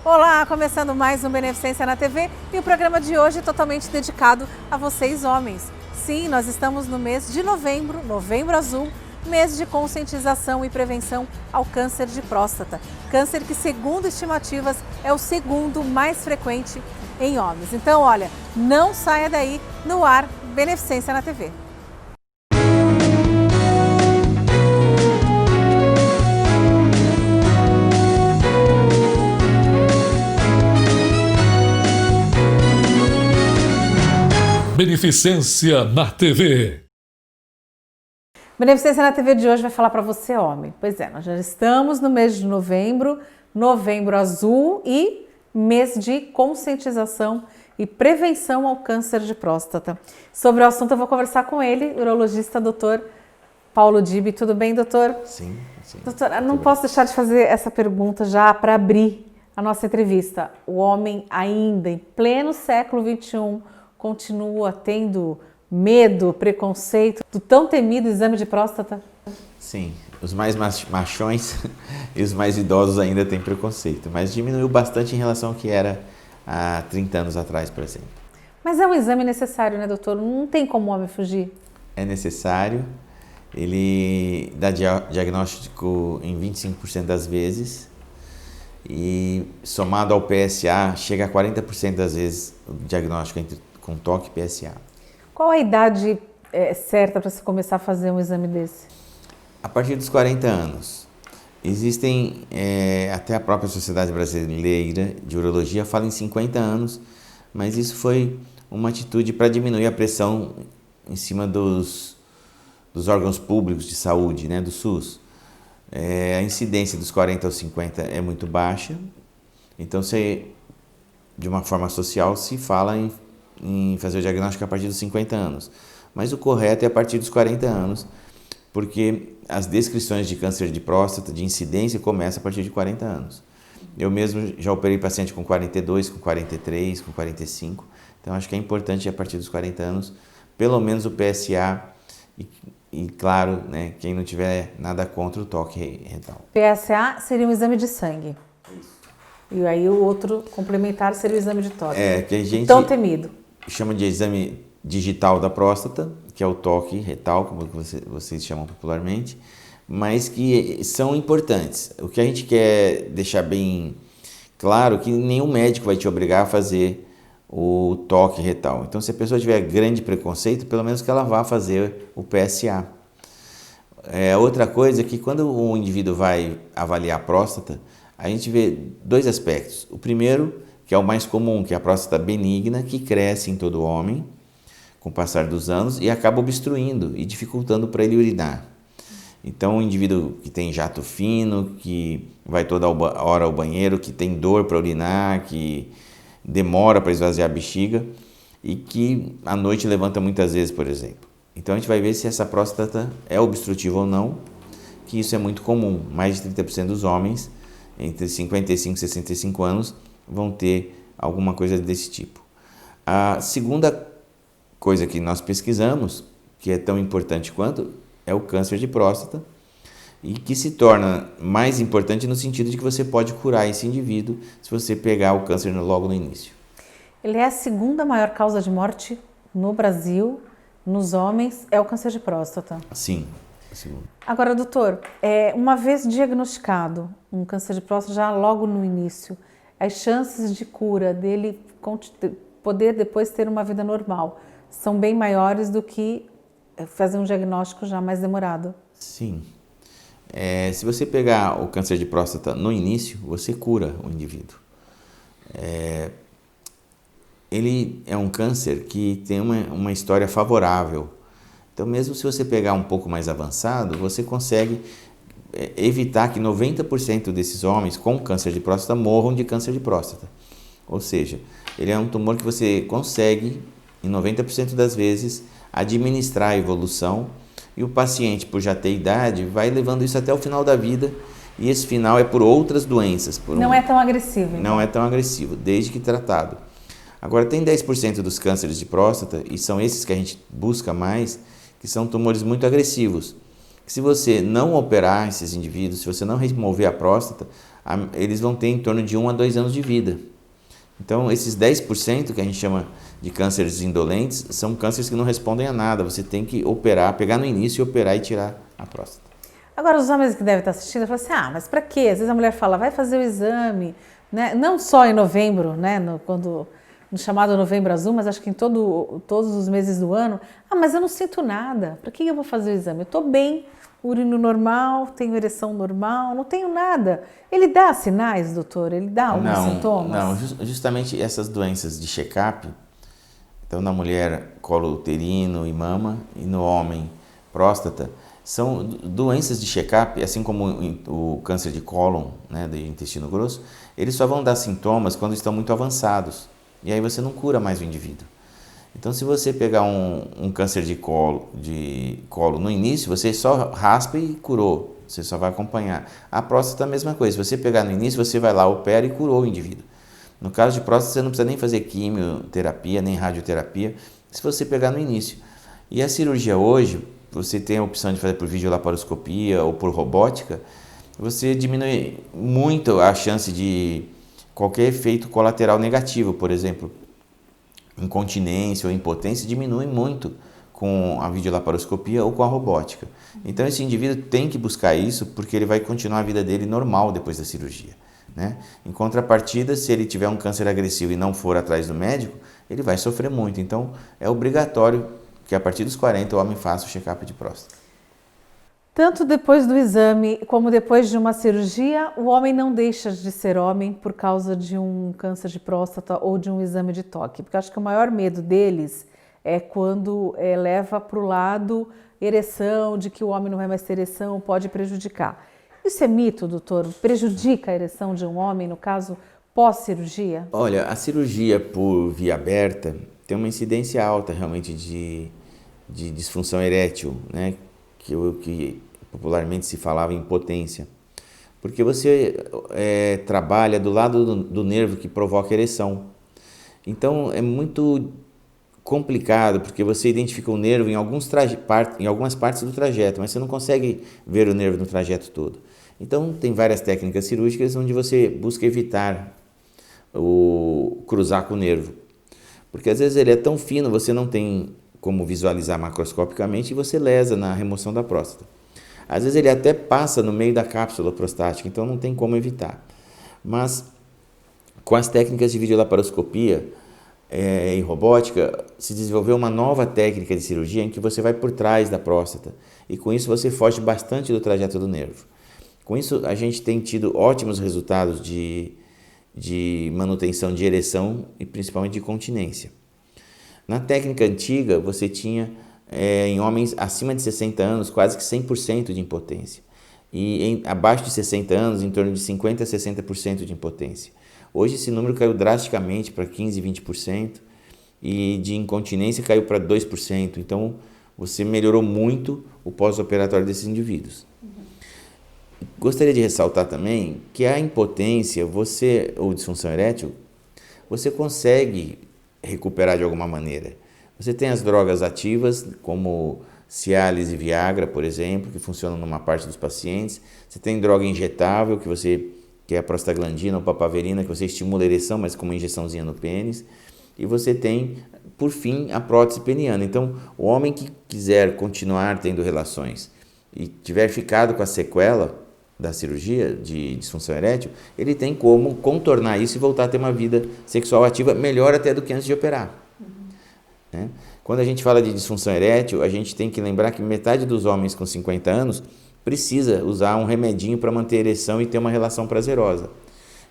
Olá, começando mais um Beneficência na TV e o programa de hoje é totalmente dedicado a vocês homens. Sim, nós estamos no mês de novembro, Novembro Azul, mês de conscientização e prevenção ao câncer de próstata. Câncer que, segundo estimativas, é o segundo mais frequente em homens. Então, olha, não saia daí, no ar, Beneficência na TV. Beneficência na TV. Beneficência na TV de hoje vai falar para você, homem. Pois é, nós já estamos no mês de novembro, Novembro Azul e mês de conscientização e prevenção ao câncer de próstata. Sobre o assunto eu vou conversar com ele, urologista Dr. Paulo Dibi. Tudo bem, doutor? Sim. Doutor, eu não posso deixar de fazer essa pergunta já para abrir a nossa entrevista. O homem ainda em pleno século XXI continua tendo medo, preconceito do tão temido exame de próstata? Sim, os mais machões e os mais idosos ainda têm preconceito, mas diminuiu bastante em relação ao que era há 30 anos atrás, por exemplo. Mas é um exame necessário, né, doutor? Não tem como o homem fugir. É necessário, ele dá diagnóstico em 25% das vezes e somado ao PSA chega a 40% das vezes o diagnóstico com toque e PSA. Qual a idade certa para se começar a fazer um exame desse? A partir dos 40 anos. Existem, até a própria Sociedade Brasileira de Urologia fala em 50 anos, mas isso foi uma atitude para diminuir a pressão em cima dos órgãos públicos de saúde, né, do SUS. A incidência dos 40 aos 50 é muito baixa, então de uma forma social se fala em fazer o diagnóstico a partir dos 50 anos. Mas o correto é a partir dos 40 anos, porque as descrições de câncer de próstata, de incidência, começam a partir de 40 anos. Eu mesmo já operei paciente com 42, com 43, com 45, então acho que é importante a partir dos 40 anos, pelo menos o PSA e claro, né, quem não tiver nada contra o toque retal. PSA seria um exame de sangue. Isso. E aí o outro complementar seria o exame de toque. Que a gente tão temido. Chama de exame digital da próstata, que é o toque retal, como vocês chamam popularmente, mas que são importantes. O que a gente quer deixar bem claro é que nenhum médico vai te obrigar a fazer o toque retal. Então, se a pessoa tiver grande preconceito, pelo menos que ela vá fazer o PSA. Outra coisa é que quando o indivíduo vai avaliar a próstata, a gente vê dois aspectos. O primeiro, que é o mais comum, que é a próstata benigna, que cresce em todo homem com o passar dos anos e acaba obstruindo e dificultando para ele urinar. Então, o indivíduo que tem jato fino, que vai toda hora ao banheiro, que tem dor para urinar, que demora para esvaziar a bexiga e que à noite levanta muitas vezes, por exemplo. Então, a gente vai ver se essa próstata é obstrutiva ou não, que isso é muito comum. Mais de 30% dos homens, entre 55 e 65 anos, vão ter alguma coisa desse tipo. A segunda coisa que nós pesquisamos, que é tão importante quanto, é o câncer de próstata e que se torna mais importante no sentido de que você pode curar esse indivíduo se você pegar o câncer logo no início. Ele é a segunda maior causa de morte no Brasil, nos homens, é o câncer de próstata. Sim, a segunda. Agora, doutor, uma vez diagnosticado um câncer de próstata já logo no início, as chances de cura dele poder depois ter uma vida normal são bem maiores do que fazer um diagnóstico já mais demorado. Sim. Se você pegar o câncer de próstata no início, você cura o indivíduo. Ele é um câncer que tem uma história favorável. Então, mesmo se você pegar um pouco mais avançado, você consegue evitar que 90% desses homens com câncer de próstata morram de câncer de próstata. Ou seja, ele é um tumor que você consegue, em 90% das vezes, administrar a evolução e o paciente, por já ter idade, vai levando isso até o final da vida e esse final é por outras doenças. Não é tão agressivo. Não é tão agressivo, desde que tratado. Agora, tem 10% dos cânceres de próstata, e são esses que a gente busca mais, que são tumores muito agressivos. Se você não operar esses indivíduos, se você não remover a próstata, eles vão ter em torno de 1 a 2 anos de vida. Então, esses 10% que a gente chama de cânceres indolentes são cânceres que não respondem a nada. Você tem que operar, pegar no início e operar e tirar a próstata. Agora, os homens que devem estar assistindo falam assim, mas para quê? Às vezes a mulher fala, vai fazer o exame, né? Não só em novembro, né? No chamado Novembro Azul, mas acho que em todos os meses do ano. Mas eu não sinto nada, para que eu vou fazer o exame? Eu estou bem, urino normal, tenho ereção normal, não tenho nada. Ele dá sinais, doutor? Ele dá alguns sintomas? Não, justamente essas doenças de check-up, então na mulher colo uterino e mama, e no homem próstata, são doenças de check-up, assim como o câncer de cólon, né, do intestino grosso, eles só vão dar sintomas quando estão muito avançados. E aí você não cura mais o indivíduo. Então, se você pegar um câncer de colo no início, você só raspa e curou. Você só vai acompanhar. A próstata é a mesma coisa. Se você pegar no início, você vai lá, opera e curou o indivíduo. No caso de próstata, você não precisa nem fazer quimioterapia, nem radioterapia, se você pegar no início. E a cirurgia hoje, você tem a opção de fazer por videolaparoscopia ou por robótica, você diminui muito a chance de qualquer efeito colateral negativo, por exemplo, incontinência ou impotência, diminui muito com a videolaparoscopia ou com a robótica. Então esse indivíduo tem que buscar isso porque ele vai continuar a vida dele normal depois da cirurgia, né? Em contrapartida, se ele tiver um câncer agressivo e não for atrás do médico, ele vai sofrer muito. Então é obrigatório que a partir dos 40 o homem faça o check-up de próstata. Tanto depois do exame como depois de uma cirurgia, o homem não deixa de ser homem por causa de um câncer de próstata ou de um exame de toque. Porque eu acho que o maior medo deles é quando leva para o lado ereção, de que o homem não vai mais ter ereção, pode prejudicar. Isso é mito, doutor? Prejudica a ereção de um homem, no caso, pós-cirurgia? Olha, a cirurgia por via aberta tem uma incidência alta realmente de disfunção erétil, né? Que popularmente se falava em impotência, porque você trabalha do lado do nervo que provoca ereção. Então é muito complicado, porque você identifica o nervo em algumas partes do trajeto, mas você não consegue ver o nervo no trajeto todo. Então tem várias técnicas cirúrgicas onde você busca evitar cruzar com o nervo, porque às vezes ele é tão fino, você não tem como visualizar macroscopicamente e você lesa na remoção da próstata. Às vezes ele até passa no meio da cápsula prostática, então não tem como evitar. Mas com as técnicas de videolaparoscopia e robótica, se desenvolveu uma nova técnica de cirurgia em que você vai por trás da próstata e com isso você foge bastante do trajeto do nervo. Com isso a gente tem tido ótimos resultados de manutenção de ereção e principalmente de continência. Na técnica antiga, você tinha em homens acima de 60 anos quase que 100% de impotência. E abaixo de 60 anos, em torno de 50% a 60% de impotência. Hoje esse número caiu drasticamente para 15%, 20% e de incontinência caiu para 2%. Então, você melhorou muito o pós-operatório desses indivíduos. Gostaria de ressaltar também que a impotência ou disfunção erétil, você consegue recuperar de alguma maneira. Você tem as drogas ativas, como Cialis e Viagra, por exemplo, que funcionam numa parte dos pacientes. Você tem droga injetável, que é a prostaglandina ou papaverina, que você estimula a ereção, mas com uma injeçãozinha no pênis. E você tem, por fim, a prótese peniana. Então, o homem que quiser continuar tendo relações e tiver ficado com a sequela da cirurgia de disfunção erétil, ele tem como contornar isso e voltar a ter uma vida sexual ativa melhor até do que antes de operar. Né? Quando a gente fala de disfunção erétil, a gente tem que lembrar que metade dos homens com 50 anos precisa usar um remedinho para manter a ereção e ter uma relação prazerosa.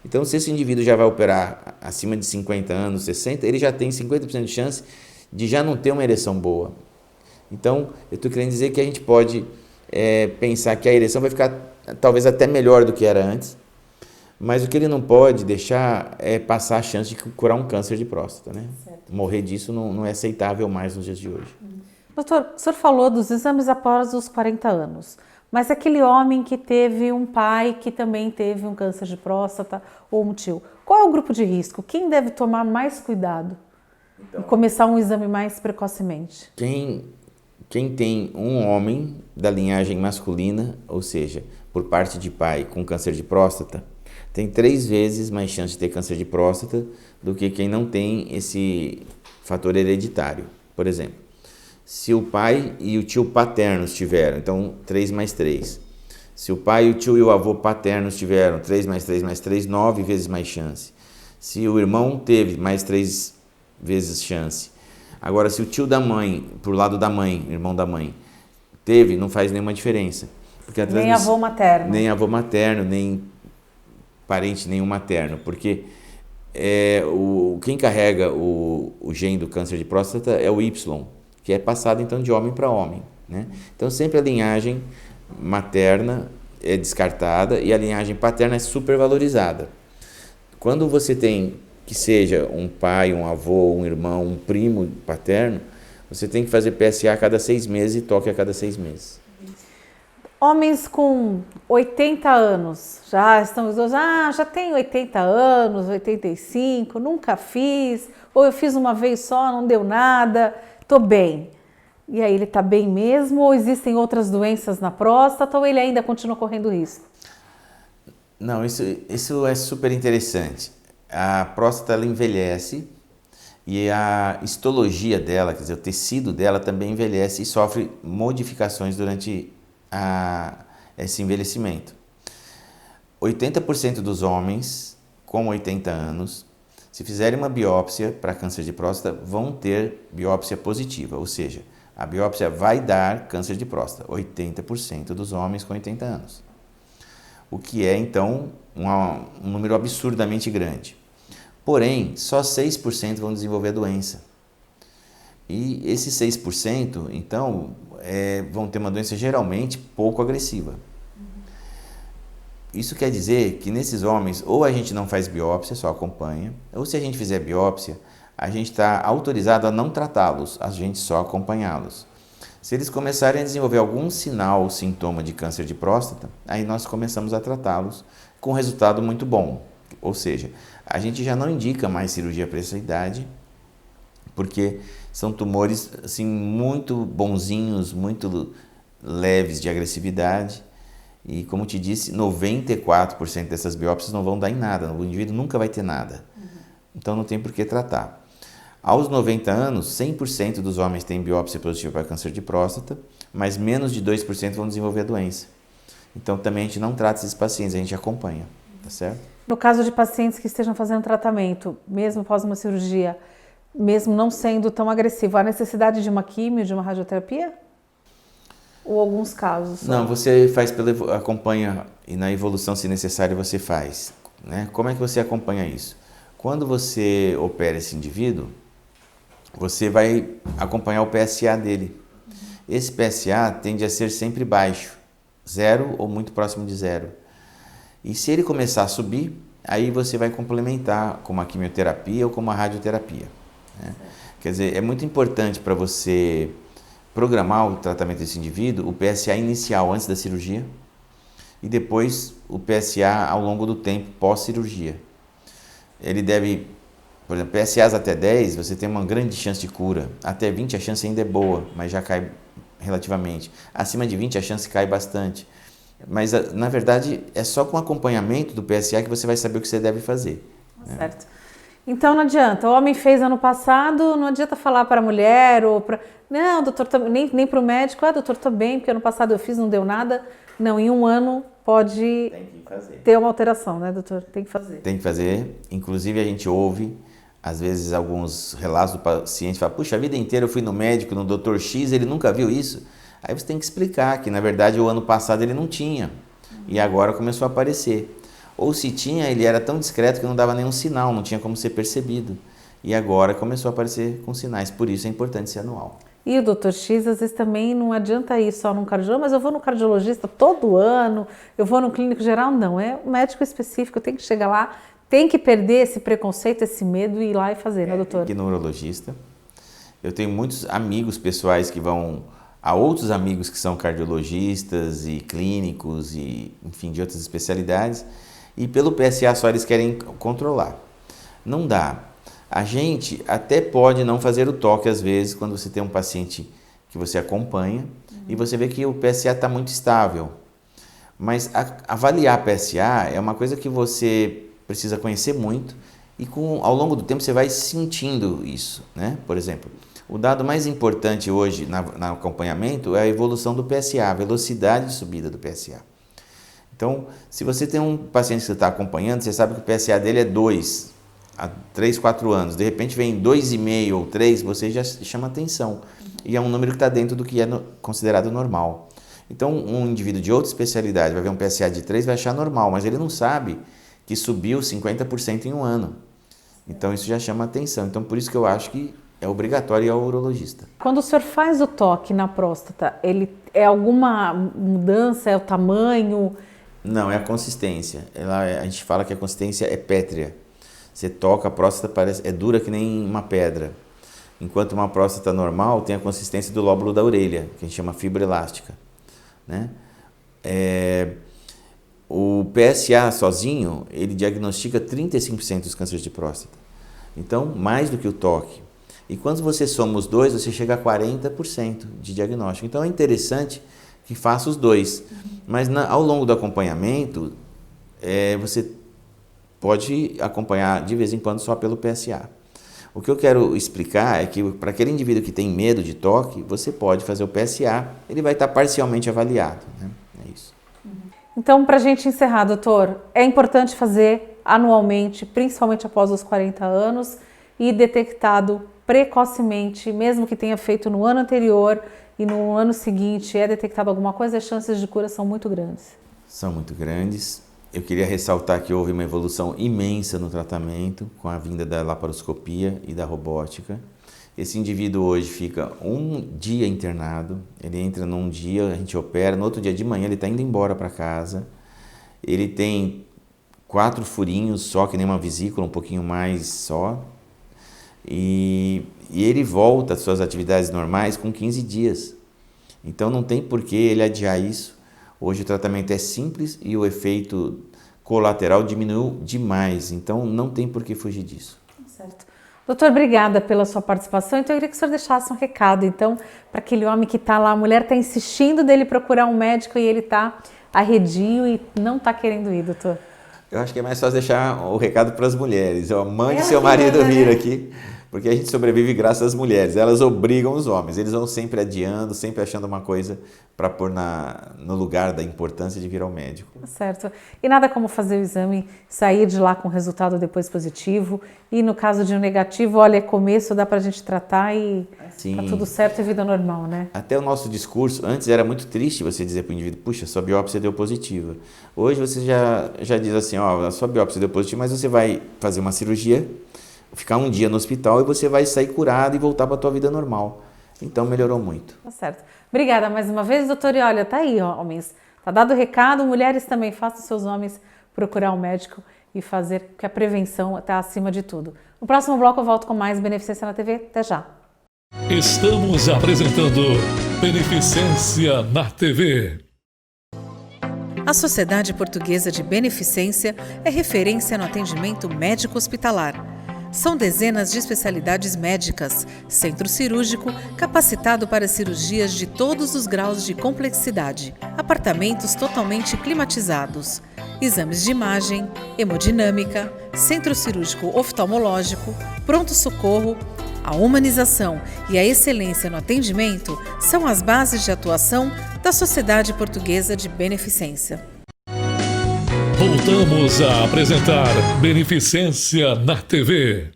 Então, se esse indivíduo já vai operar acima de 50 anos, 60, ele já tem 50% de chance de já não ter uma ereção boa. Então, eu estou querendo dizer que a gente pode pensar que a ereção vai ficar talvez até melhor do que era antes, mas o que ele não pode deixar é passar a chance de curar um câncer de próstata, né? Morrer disso não é aceitável mais nos dias de hoje. Doutor, o senhor falou dos exames após os 40 anos, mas aquele homem que teve um pai que também teve um câncer de próstata ou um tio, qual é o grupo de risco? Quem deve tomar mais cuidado e começar um exame mais precocemente? Quem tem um homem da linhagem masculina, ou seja, por parte de pai com câncer de próstata, tem 3 vezes mais chance de ter câncer de próstata do que quem não tem esse fator hereditário. Por exemplo, se o pai e o tio paternos tiveram, então 3 mais 3. Se o pai, o tio e o avô paternos tiveram 3 mais 3 mais 3, 9 vezes mais chance. Se o irmão teve, mais 3 vezes chance. Agora, se o tio da mãe, por lado da mãe, irmão da mãe, teve, não faz nenhuma diferença. Porque nem avô materno. Nem avô materno, nem parente nenhum materno. Porque quem carrega o gene do câncer de próstata é o Y, que é passado então de homem para homem, né? Então sempre a linhagem materna é descartada e a linhagem paterna é supervalorizada. Quando você tem que seja um pai, um avô, um irmão, um primo paterno, você tem que fazer PSA a cada 6 meses e toque a cada 6 meses. Homens com 80 anos, já estão os dois, já tenho 80 anos, 85, nunca fiz, ou eu fiz uma vez só, não deu nada, estou bem. E aí ele está bem mesmo, ou existem outras doenças na próstata, ou ele ainda continua correndo risco? Não, isso é super interessante. A próstata ela envelhece e a histologia dela, quer dizer, o tecido dela também envelhece e sofre modificações durante esse envelhecimento. 80% dos homens com 80 anos, se fizerem uma biópsia para câncer de próstata, vão ter biópsia positiva, ou seja, a biópsia vai dar câncer de próstata, 80% dos homens com 80 anos. O que é, então, um número absurdamente grande. Porém, só 6% vão desenvolver a doença. E esses 6%, então, vão ter uma doença geralmente pouco agressiva. Isso quer dizer que nesses homens, ou a gente não faz biópsia, só acompanha, ou se a gente fizer biópsia, a gente está autorizado a não tratá-los, a gente só acompanhá-los. Se eles começarem a desenvolver algum sinal ou sintoma de câncer de próstata, aí nós começamos a tratá-los com um resultado muito bom. Ou seja, a gente já não indica mais cirurgia para essa idade, porque são tumores assim, muito bonzinhos, muito leves de agressividade. E como te disse, 94% dessas biópsias não vão dar em nada, o indivíduo nunca vai ter nada. Então não tem por que tratar. Aos 90 anos, 100% dos homens têm biópsia positiva para câncer de próstata, mas menos de 2% vão desenvolver a doença. Então também a gente não trata esses pacientes, a gente acompanha, tá certo? No caso de pacientes que estejam fazendo tratamento, mesmo após uma cirurgia, mesmo não sendo tão agressivo, há necessidade de uma quimio, de uma radioterapia? Ou alguns casos? Só? Não, você acompanha e na evolução, se necessário, você faz, né? Como é que você acompanha isso? Quando você opera esse indivíduo, você vai acompanhar o PSA dele. Esse PSA tende a ser sempre baixo, 0 ou muito próximo de 0. E se ele começar a subir, aí você vai complementar com uma quimioterapia ou com uma radioterapia, né? Quer dizer, é muito importante para você programar o tratamento desse indivíduo, o PSA inicial antes da cirurgia e depois o PSA ao longo do tempo pós-cirurgia. Ele deve, por exemplo, PSAs até 10, você tem uma grande chance de cura. Até 20 a chance ainda é boa, mas já cai relativamente. Acima de 20 a chance cai bastante. Mas, na verdade, é só com acompanhamento do PSA que você vai saber o que você deve fazer. Certo. Então não adianta, o homem fez ano passado, não adianta falar para a mulher ou para... Não, doutor, nem para o médico, doutor, estou bem, porque ano passado eu fiz, não deu nada. Não, em um ano pode ter uma alteração, né, doutor? Tem que fazer. Tem que fazer. Inclusive a gente ouve, às vezes, alguns relatos do paciente, fala, puxa, a vida inteira eu fui no médico, no doutor X, ele nunca viu isso. Aí você tem que explicar que, na verdade, o ano passado ele não tinha e agora começou a aparecer. Ou se tinha, ele era tão discreto que não dava nenhum sinal, não tinha como ser percebido. E agora começou a aparecer com sinais, por isso é importante ser anual. E o Dr. X, às vezes também não adianta ir só num cardiologista, mas eu vou no cardiologista todo ano, eu vou no clínico geral, não, é um médico específico, tem que chegar lá, tem que perder esse preconceito, esse medo e ir lá e fazer, né, doutor? Aqui no neurologista, eu tenho muitos amigos pessoais que vão... Há outros amigos que são cardiologistas e clínicos e, enfim, de outras especialidades, e pelo PSA só eles querem controlar. Não dá. A gente até pode não fazer o toque às vezes quando você tem um paciente que você acompanha e você vê que o PSA está muito estável. Mas avaliar PSA é uma coisa que você precisa conhecer muito e ao longo do tempo você vai sentindo isso, né? Por exemplo, o dado mais importante hoje no acompanhamento é a evolução do PSA, a velocidade de subida do PSA. Então, se você tem um paciente que você está acompanhando, você sabe que o PSA dele é 2 há 3, 4 anos, de repente vem 2,5 ou 3, você já chama atenção. E é um número que está dentro do que é considerado normal. Então, um indivíduo de outra especialidade vai ver um PSA de 3 vai achar normal, mas ele não sabe que subiu 50% em um ano. Então, isso já chama atenção. Então, por isso que eu acho que é obrigatório ir ao urologista. Quando o senhor faz o toque na próstata, ele é alguma mudança, é o tamanho? Não, é a consistência. A gente fala que a consistência é pétrea. Você toca, a próstata é dura que nem uma pedra. Enquanto uma próstata normal tem a consistência do lóbulo da orelha, que a gente chama fibra elástica, né? O PSA sozinho, ele diagnostica 35% dos cânceres de próstata. Então, mais do que o toque. E quando você soma os dois, você chega a 40% de diagnóstico. Então, é interessante que faça os dois. Mas ao longo do acompanhamento, você pode acompanhar de vez em quando só pelo PSA. O que eu quero explicar é que para aquele indivíduo que tem medo de toque, você pode fazer o PSA, ele vai estar parcialmente avaliado, né? É isso. Então, para a gente encerrar, doutor, é importante fazer anualmente, principalmente após os 40 anos, e detectado precocemente, mesmo que tenha feito no ano anterior e no ano seguinte é detectado alguma coisa, as chances de cura são muito grandes. São muito grandes. Eu queria ressaltar que houve uma evolução imensa no tratamento com a vinda da laparoscopia e da robótica. Esse indivíduo hoje fica um dia internado, ele entra num dia, a gente opera, no outro dia de manhã ele está indo embora para casa. Ele tem 4 furinhos só, que nem uma vesícula, um pouquinho mais só. E ele volta às suas atividades normais com 15 dias. Então não tem por que ele adiar isso. Hoje o tratamento é simples e o efeito colateral diminuiu demais. Então não tem por que fugir disso. Certo. Doutor, obrigada pela sua participação. Então eu queria que o senhor deixasse um recado, então, para aquele homem que está lá, a mulher está insistindo dele procurar um médico e ele está arredio e não está querendo ir, doutor. Eu acho que é mais fácil deixar o recado para as mulheres. Mande seu marido vir aqui, porque a gente sobrevive graças às mulheres. Elas obrigam os homens. Eles vão sempre adiando, sempre achando uma coisa para pôr no lugar da importância de vir ao médico. Certo. E nada como fazer o exame, sair de lá com resultado depois positivo. E no caso de um negativo, olha, é começo, dá para a gente tratar e tá tudo certo e vida normal, né? Até o nosso discurso, antes era muito triste você dizer para o indivíduo, puxa, sua biópsia deu positiva. Hoje você já diz assim, ó, a sua biópsia deu positiva, mas você vai fazer uma cirurgia, ficar um dia no hospital e você vai sair curado e voltar para a tua vida normal. Então melhorou muito. Tá certo. Obrigada mais uma vez, doutor. E olha, tá aí, ó, homens. Tá dado o recado, mulheres também, façam seus homens procurar um médico e fazer, que a prevenção está acima de tudo. No próximo bloco eu volto com mais Beneficência na TV. Até já. Estamos apresentando Beneficência na TV. A Sociedade Portuguesa de Beneficência é referência no atendimento médico-hospitalar. São dezenas de especialidades médicas, centro cirúrgico capacitado para cirurgias de todos os graus de complexidade, apartamentos totalmente climatizados, exames de imagem, hemodinâmica, centro cirúrgico oftalmológico, pronto-socorro. A humanização e a excelência no atendimento são as bases de atuação da Sociedade Portuguesa de Beneficência. Voltamos a apresentar Beneficência na TV.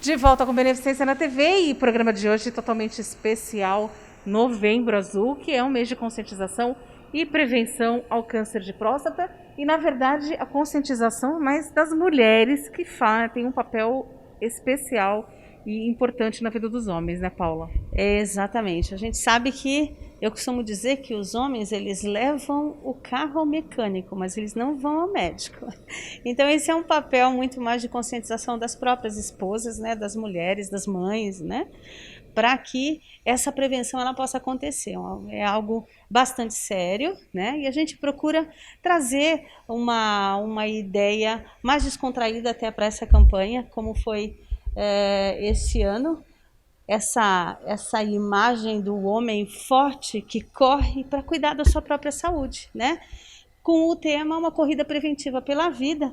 De volta com Beneficência na TV e programa de hoje totalmente especial, Novembro Azul, que é um mês de conscientização e prevenção ao câncer de próstata. E, na verdade, a conscientização mais das mulheres que têm um papel especial e importante na vida dos homens, né, Paula? Exatamente. A gente sabe que, eu costumo dizer que os homens, eles levam o carro ao mecânico, mas eles não vão ao médico. Então, esse é um papel muito mais de conscientização das próprias esposas, né, das mulheres, das mães, né, para que essa prevenção ela possa acontecer. É algo bastante sério, né, e a gente procura trazer uma ideia mais descontraída até para essa campanha, como foi esse ano, essa imagem do homem forte que corre para cuidar da sua própria saúde, né? com o tema Uma Corrida Preventiva pela Vida,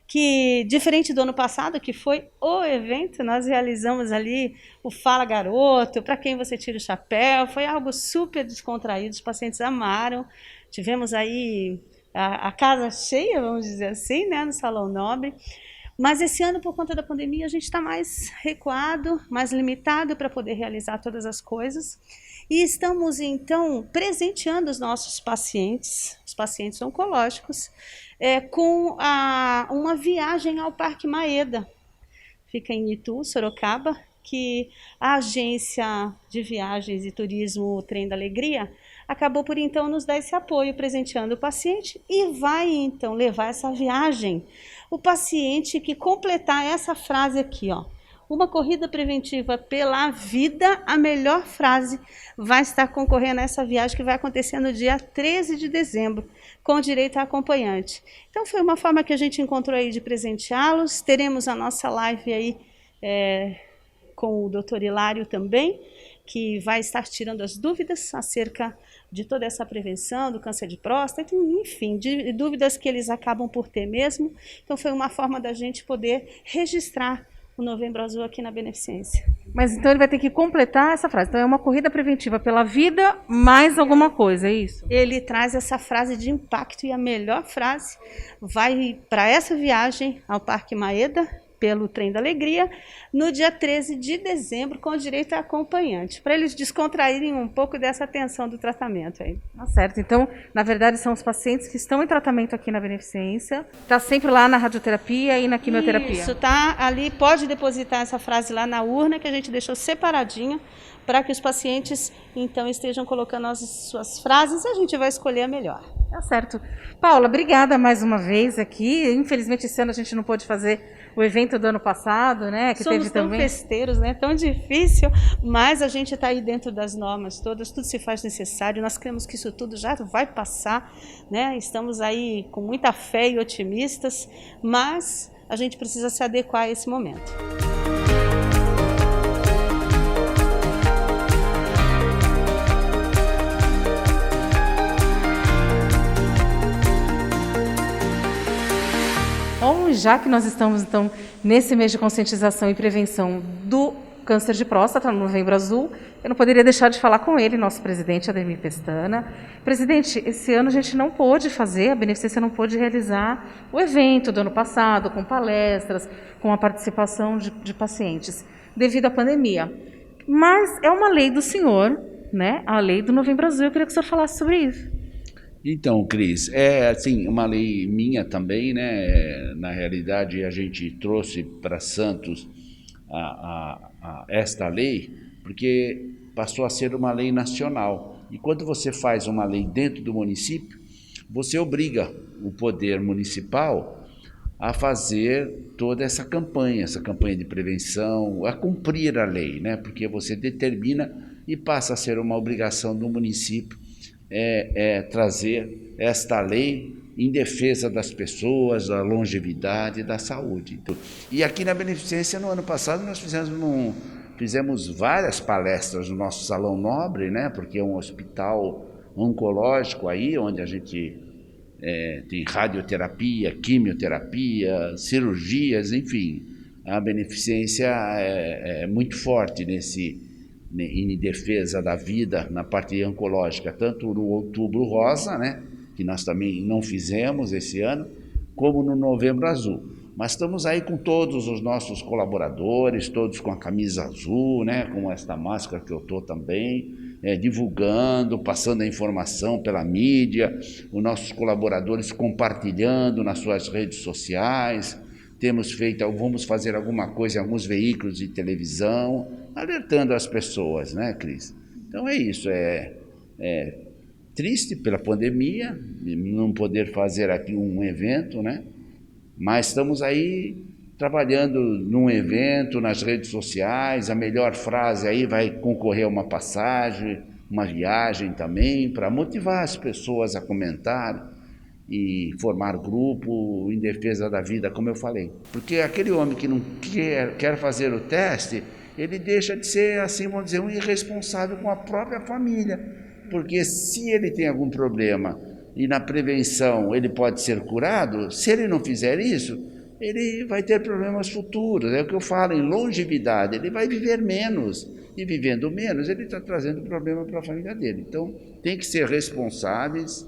que, diferente do ano passado, que foi o evento, nós realizamos ali o Fala Garoto, para quem você tira o chapéu, foi algo super descontraído, os pacientes amaram, tivemos aí a casa cheia, vamos dizer assim, né, no Salão Nobre, mas esse ano, por conta da pandemia, a gente está mais recuado, mais limitado para poder realizar todas as coisas. E estamos, então, presenteando os nossos pacientes, os pacientes oncológicos, com uma viagem ao Parque Maeda. Fica em Itu, Sorocaba, que a agência de viagens e turismo Trem da Alegria acabou por, então, nos dar esse apoio, presenteando o paciente, e vai, então, levar essa viagem. O paciente que completar essa frase aqui, ó, uma corrida preventiva pela vida, a melhor frase, vai estar concorrendo a essa viagem que vai acontecer no dia 13 de dezembro, com direito a acompanhante. Então foi uma forma que a gente encontrou aí de presenteá-los. Teremos a nossa live aí com o Dr. Hilário também, que vai estar tirando as dúvidas acerca de toda essa prevenção do câncer de próstata, enfim, de dúvidas que eles acabam por ter mesmo. Então foi uma forma da gente poder registrar o Novembro Azul aqui na Beneficência. Mas então ele vai ter que completar essa frase. Então é uma corrida preventiva pela vida, mais alguma coisa, é isso? Ele traz essa frase de impacto e a melhor frase vai para essa viagem ao Parque Maeda, pelo Trem da Alegria, no dia 13 de dezembro, com direito a acompanhante, para eles descontraírem um pouco dessa tensão do tratamento aí. Tá certo. Então, na verdade, são os pacientes que estão em tratamento aqui na Beneficência. Está sempre lá na radioterapia e na quimioterapia. Isso, tá ali, pode depositar essa frase lá na urna, que a gente deixou separadinha, para que os pacientes, então, estejam colocando as suas frases e a gente vai escolher a melhor. Tá certo. Paula, obrigada mais uma vez aqui. Infelizmente, esse ano a gente não pôde fazer o evento do ano passado, né? Que somos teve tão também festeiros, né? Tão difícil, mas a gente está aí dentro das normas todas, tudo se faz necessário, nós cremos que isso tudo já vai passar, né? Estamos aí com muita fé e otimistas, mas a gente precisa se adequar a esse momento. Bom, já que nós estamos, então, nesse mês de conscientização e prevenção do câncer de próstata, no Novembro Azul, eu não poderia deixar de falar com ele, nosso presidente, Ademir Pestana. Presidente, esse ano a gente não pôde fazer, a Beneficência não pôde realizar o evento do ano passado, com palestras, com a participação de pacientes, devido à pandemia. Mas é uma lei do senhor, né? A lei do Novembro Azul. Eu queria que o senhor falasse sobre isso. Então, Cris, é assim, uma lei minha também, né? Na realidade, a gente trouxe para Santos esta lei, porque passou a ser uma lei nacional. E quando você faz uma lei dentro do município, você obriga o poder municipal a fazer toda essa campanha de prevenção, a cumprir a lei, né? Porque você determina e passa a ser uma obrigação do município trazer esta lei em defesa das pessoas, da longevidade e da saúde. E aqui na Beneficência, no ano passado, nós fizemos várias palestras no nosso Salão Nobre, né? Porque é um hospital oncológico aí, onde a gente tem radioterapia, quimioterapia, cirurgias, enfim. A Beneficência é muito forte em defesa da vida na parte oncológica, tanto no Outubro Rosa, né, que nós também não fizemos esse ano, como no Novembro Azul. Mas estamos aí com todos os nossos colaboradores, todos com a camisa azul, né, com esta máscara que eu estou também, divulgando, passando a informação pela mídia, os nossos colaboradores compartilhando nas suas redes sociais. Vamos fazer alguma coisa em alguns veículos de televisão, alertando as pessoas, né, Cris? Então é isso, é triste pela pandemia, não poder fazer aqui um evento, né? Mas estamos aí trabalhando num evento, nas redes sociais, a melhor frase aí vai concorrer a uma passagem, uma viagem também, para motivar as pessoas a comentar e formar grupo em defesa da vida, como eu falei. Porque aquele homem que não quer fazer o teste, ele deixa de ser, assim, vamos dizer, um irresponsável com a própria família. Porque se ele tem algum problema e na prevenção ele pode ser curado, se ele não fizer isso, ele vai ter problemas futuros. É o que eu falo, em longevidade, ele vai viver menos, e vivendo menos, ele está trazendo problema para a família dele. Então, tem que ser responsáveis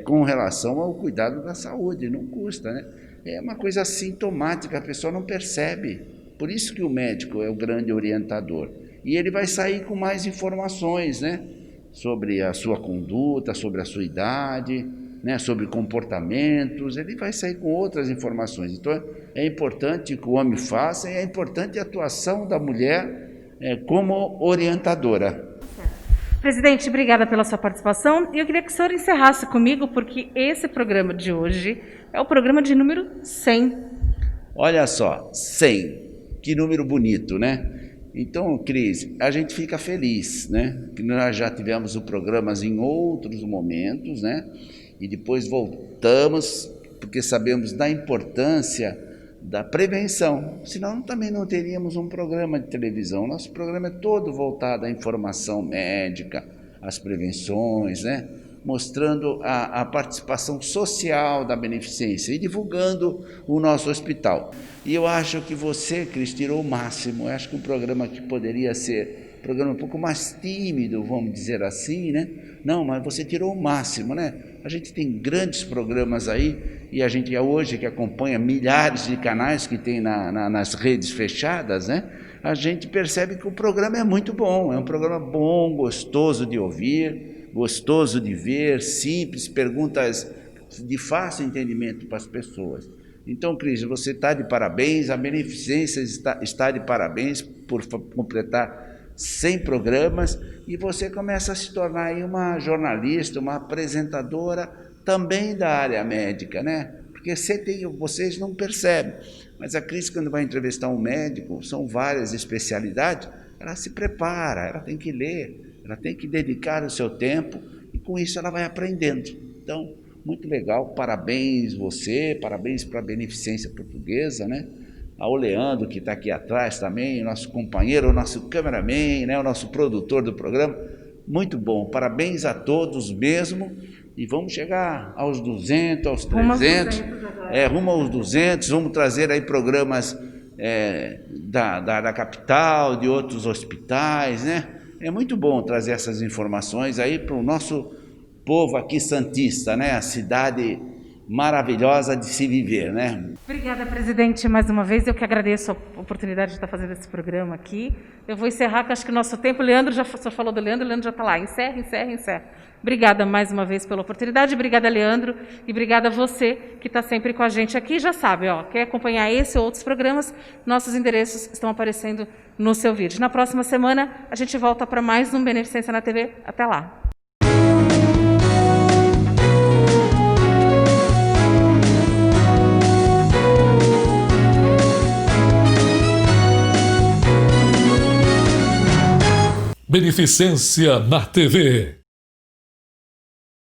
com relação ao cuidado da saúde, não custa, né? É uma coisa sintomática, a pessoa não percebe. Por isso que o médico é o grande orientador. E ele vai sair com mais informações, né? Sobre a sua conduta, sobre a sua idade, né? Sobre comportamentos, ele vai sair com outras informações. Então, é importante que o homem faça, e é importante a atuação da mulher como orientadora. Presidente, obrigada pela sua participação. E eu queria que o senhor encerrasse comigo, porque esse programa de hoje é o programa de número 100. Olha só, 100. Que número bonito, né? Então, Cris, a gente fica feliz, né? Que nós já tivemos o programas em outros momentos, né? E depois voltamos, porque sabemos da importância da prevenção. Senão também não teríamos um programa de televisão. Nosso programa é todo voltado à informação médica, às prevenções, né? Mostrando a participação social da beneficência e divulgando o nosso hospital. E eu acho que você, Cris, tirou o máximo. Eu acho que um programa que poderia ser um programa um pouco mais tímido, vamos dizer assim, né? Não, mas você tirou o máximo, né? A gente tem grandes programas aí, e a gente hoje que acompanha milhares de canais que tem nas redes fechadas, né? A gente percebe que o programa é muito bom, é um programa bom, gostoso de ouvir, gostoso de ver, simples, perguntas de fácil entendimento para as pessoas. Então, Cris, você está de parabéns, a Beneficência está de parabéns por completar 100 programas, e você começa a se tornar aí uma jornalista, uma apresentadora também da área médica, né? Porque vocês não percebem, mas a Cris, quando vai entrevistar um médico, são várias especialidades, ela se prepara, ela tem que ler, ela tem que dedicar o seu tempo, e com isso ela vai aprendendo. Então, muito legal, parabéns você, parabéns para a Beneficência Portuguesa, né? Ao Leandro, que está aqui atrás também, o nosso companheiro, o nosso cameraman, né? O nosso produtor do programa, muito bom, parabéns a todos mesmo, e vamos chegar aos 200, aos 300, rumo aos 200, vamos trazer aí programas da capital, de outros hospitais, né? É muito bom trazer essas informações aí para o nosso povo aqui santista, né? A cidade maravilhosa de se viver, né? Obrigada, presidente, mais uma vez. Eu que agradeço a oportunidade de estar fazendo esse programa aqui. Eu vou encerrar, que acho que o nosso tempo... O Leandro só falou do Leandro, o Leandro já está lá. Encerra. Obrigada mais uma vez pela oportunidade. Obrigada, Leandro. E obrigada a você que está sempre com a gente aqui. Já sabe, quer acompanhar esse ou outros programas, nossos endereços estão aparecendo no seu vídeo. Na próxima semana, a gente volta para mais um Beneficência na TV. Até lá. Beneficência na TV.